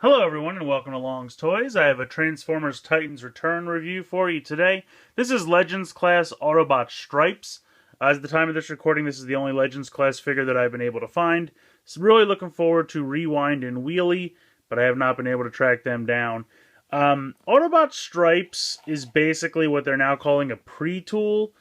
Hello everyone and welcome to Long's Toys. I have a Transformers Titans Return review for you today. This is Legends Class Autobot Stripes. As at the time of this recording, this is the only Legends Class figure that I've been able to find. So really looking forward to Rewind and Wheelie, but I have not been able to track them down. Autobot Stripes is basically what they're now calling a pre-tool,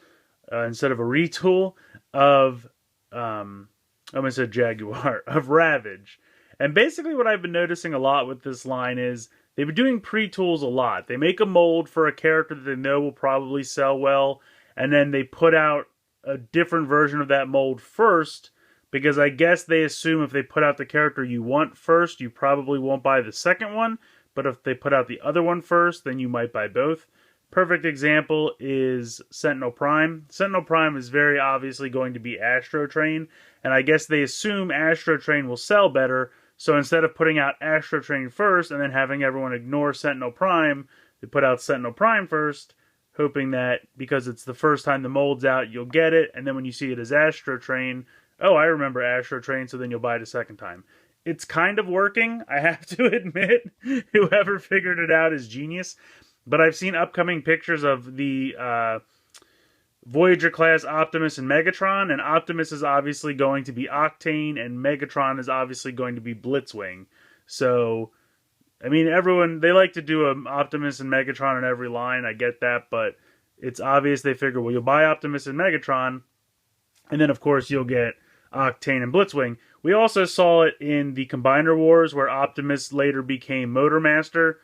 instead of a retool, of, I'm going to say Jaguar, of Ravage. And basically what I've been noticing a lot with this line is they've been doing pre-tools a lot. They make a mold for a character that they know will probably sell well, and then they put out a different version of that mold first, because I guess they assume if they put out the character you want first, you probably won't buy the second one, but if they put out the other one first, then you might buy both. Perfect example is Sentinel Prime. Sentinel Prime is very obviously going to be Astro Train, and I guess they assume Astro Train will sell better. So instead of putting out Astro Train first and then having everyone ignore Sentinel Prime, they put out Sentinel Prime first, hoping that because it's the first time the mold's out, you'll get it. And then when you see it as Astro Train, oh, I remember Astro Train, so then you'll buy it a second time. It's kind of working, I have to admit. Whoever figured it out is genius. But I've seen upcoming pictures of the Voyager class Optimus and Megatron, and Optimus is obviously going to be Octane, and Megatron is obviously going to be Blitzwing. So, I mean, everyone, they like to do an Optimus and Megatron in every line, I get that, but it's obvious they figure, well, you'll buy Optimus and Megatron, and then, of course, you'll get Octane and Blitzwing. We also saw it in the Combiner Wars, where Optimus later became Motormaster,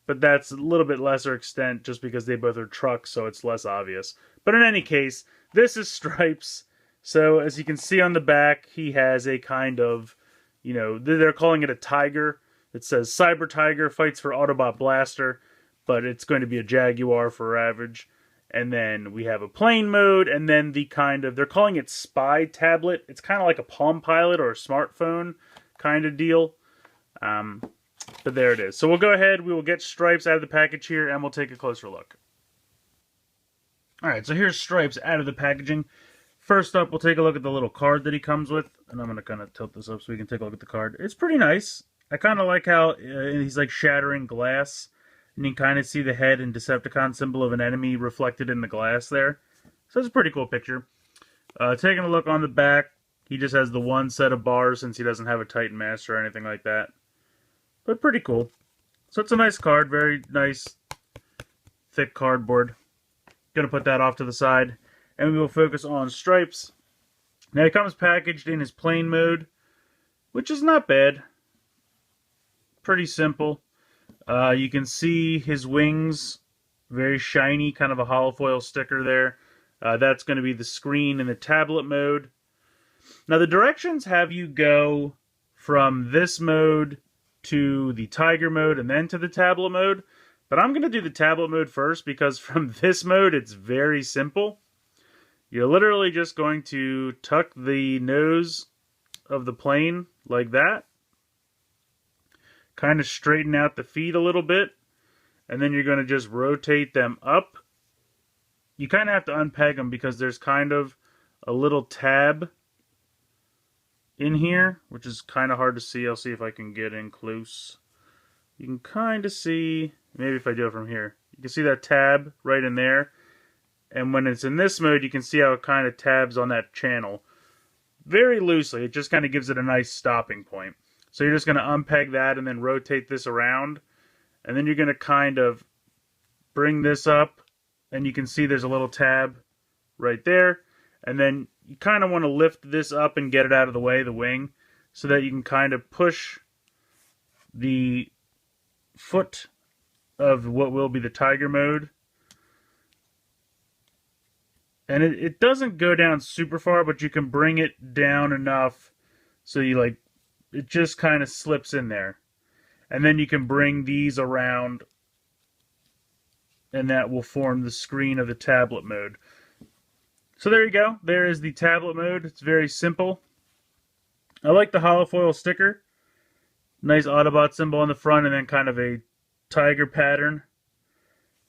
but that's a little bit lesser extent just because they both are trucks, so it's less obvious. But in any case, this is Stripes. So as you can see on the back, he has a kind of, you know, they're calling it a tiger. It says Cyber Tiger fights for Autobot Blaster, but it's going to be a Jaguar for Ravage. And then we have a plane mode, and then the kind of, they're calling it Spy Tablet. It's kind of like a Palm Pilot or a smartphone kind of deal. But there it is. So we'll go ahead, we will get Stripes out of the package here, and we'll take a closer look. Alright, so here's Stripes out of the packaging. First up, we'll take a look at the little card that he comes with. And I'm going to kind of tilt this up so we can take a look at the card. It's pretty nice. I kind of like how he's like shattering glass. And you can kind of see the head and Decepticon symbol of an enemy reflected in the glass there. So it's a pretty cool picture. Taking a look on the back, he just has the one set of bars since he doesn't have a Titan Master or anything like that. But pretty cool. So it's a nice card, very nice, thick cardboard. Gonna put that off to the side, and we will focus on Stripes. Now he comes packaged in his plain mode, which is not bad. Pretty simple. You can see his wings, very shiny, kind of a holofoil sticker there. That's going to be the screen in the tablet mode. Now the directions have you go from this mode to the Tiger mode and then to the tablet mode. But I'm going to do the tablet mode first because from this mode it's very simple. You're literally just going to tuck the nose of the plane like that. Kind of straighten out the feet a little bit. And then you're going to just rotate them up. You kind of have to unpeg them because there's kind of a little tab in here, which is kind of hard to see. I'll see if I can get in close. You can kind of see, maybe if I do it from here, you can see that tab right in there. And when it's in this mode, you can see how it kind of tabs on that channel. Very loosely, it just kind of gives it a nice stopping point. So you're just going to unpeg that and then rotate this around. And then you're going to kind of bring this up. And you can see there's a little tab right there. And then you kind of want to lift this up and get it out of the way, the wing, so that you can kind of push the foot of what will be the Tiger mode. And it doesn't go down super far, but you can bring it down enough so you like, it just kind of slips in there. And then you can bring these around and that will form the screen of the tablet mode. So there you go. There is the tablet mode. It's very simple. I like the holofoil sticker. Nice Autobot symbol on the front and then kind of a tiger pattern.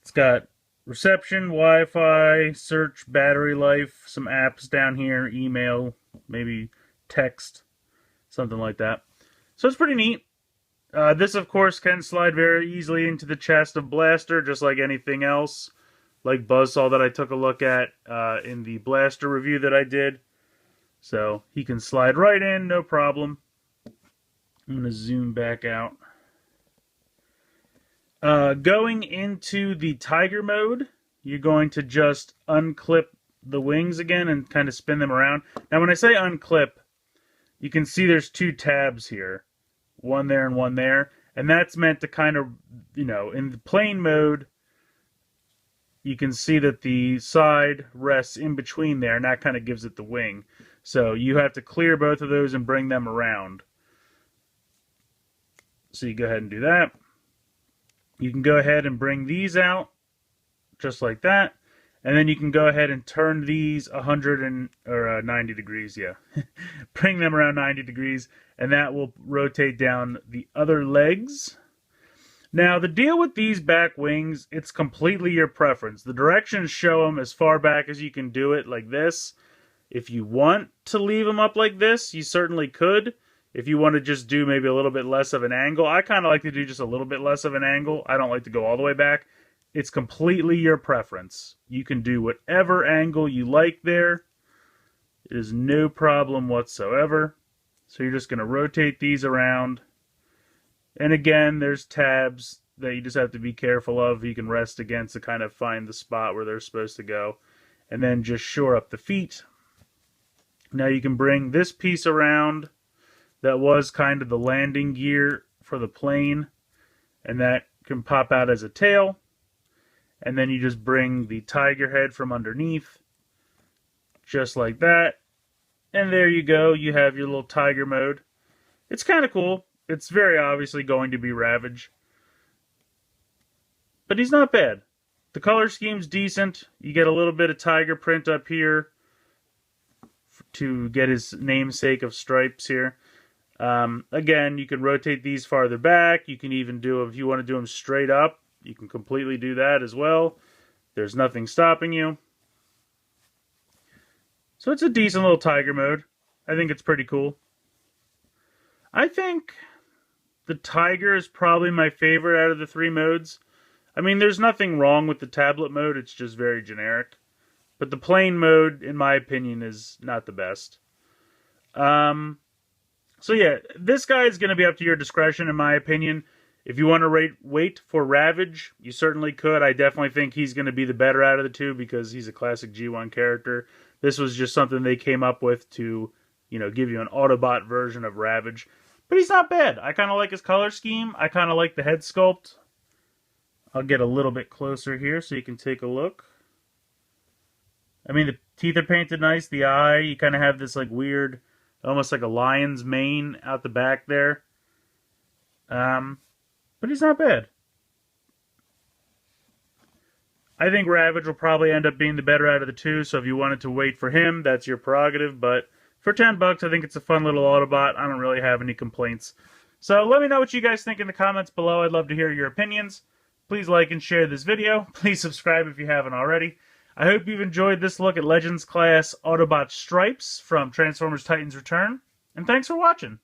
It's got reception, Wi-Fi, search, battery life, some apps down here, email, maybe text, something like that. So it's pretty neat. This, of course, can slide very easily into the chest of Blaster, just like anything else, like Buzzsaw that I took a look at in the Blaster review that I did. So he can slide right in, no problem. I'm going to zoom back out. Going into the Tiger mode, you're going to just unclip the wings again and kind of spin them around. Now, when I say unclip, you can see there's two tabs here. One there and one there. And that's meant to kind of, in the plane mode, you can see that the side rests in between there, and that kind of gives it the wing. So you have to clear both of those and bring them around. So you go ahead and do that. You can go ahead and bring these out, just like that. And then you can go ahead and turn these 90 degrees, yeah. Bring them around 90 degrees, and that will rotate down the other legs. Now, the deal with these back wings, it's completely your preference. The directions show them as far back as you can do it, like this. If you want to leave them up like this, you certainly could. If you want to just do maybe a little bit less of an angle, I kind of like to do just a little bit less of an angle. I don't like to go all the way back. It's completely your preference. You can do whatever angle you like there. It is no problem whatsoever. So you're just going to rotate these around. And again, there's tabs that you just have to be careful of. You can rest against to kind of find the spot where they're supposed to go. And then just shore up the feet. Now you can bring this piece around. That was kind of the landing gear for the plane. And that can pop out as a tail. And then you just bring the tiger head from underneath. Just like that. And there you go. You have your little tiger mode. It's kind of cool. It's very obviously going to be Ravage. But he's not bad. The color scheme's decent. You get a little bit of tiger print up here to get his namesake of stripes here. Again, you can rotate these farther back. You can even do, if you want to do them straight up, you can completely do that as well. There's nothing stopping you. So it's a decent little tiger mode. I think it's pretty cool. I think the tiger is probably my favorite out of the three modes. I mean, there's nothing wrong with the tablet mode. It's just very generic. But the plane mode, in my opinion, is not the best. So yeah, this guy is going to be up to your discretion, in my opinion. If you want to wait for Ravage, you certainly could. I definitely think he's going to be the better out of the two because he's a classic G1 character. This was just something they came up with to, give you an Autobot version of Ravage. But he's not bad. I kind of like his color scheme. I kind of like the head sculpt. I'll get a little bit closer here so you can take a look. I mean, the teeth are painted nice. The eye, you kind of have this like weird, almost like a lion's mane out the back there. But he's not bad. I think Ravage will probably end up being the better out of the two, so if you wanted to wait for him, that's your prerogative. But for $10, I think it's a fun little Autobot. I don't really have any complaints. So let me know what you guys think in the comments below. I'd love to hear your opinions. Please like and share this video. Please subscribe if you haven't already. I hope you've enjoyed this look at Legends Class Autobot Stripes from Transformers Titans Return. And thanks for watching.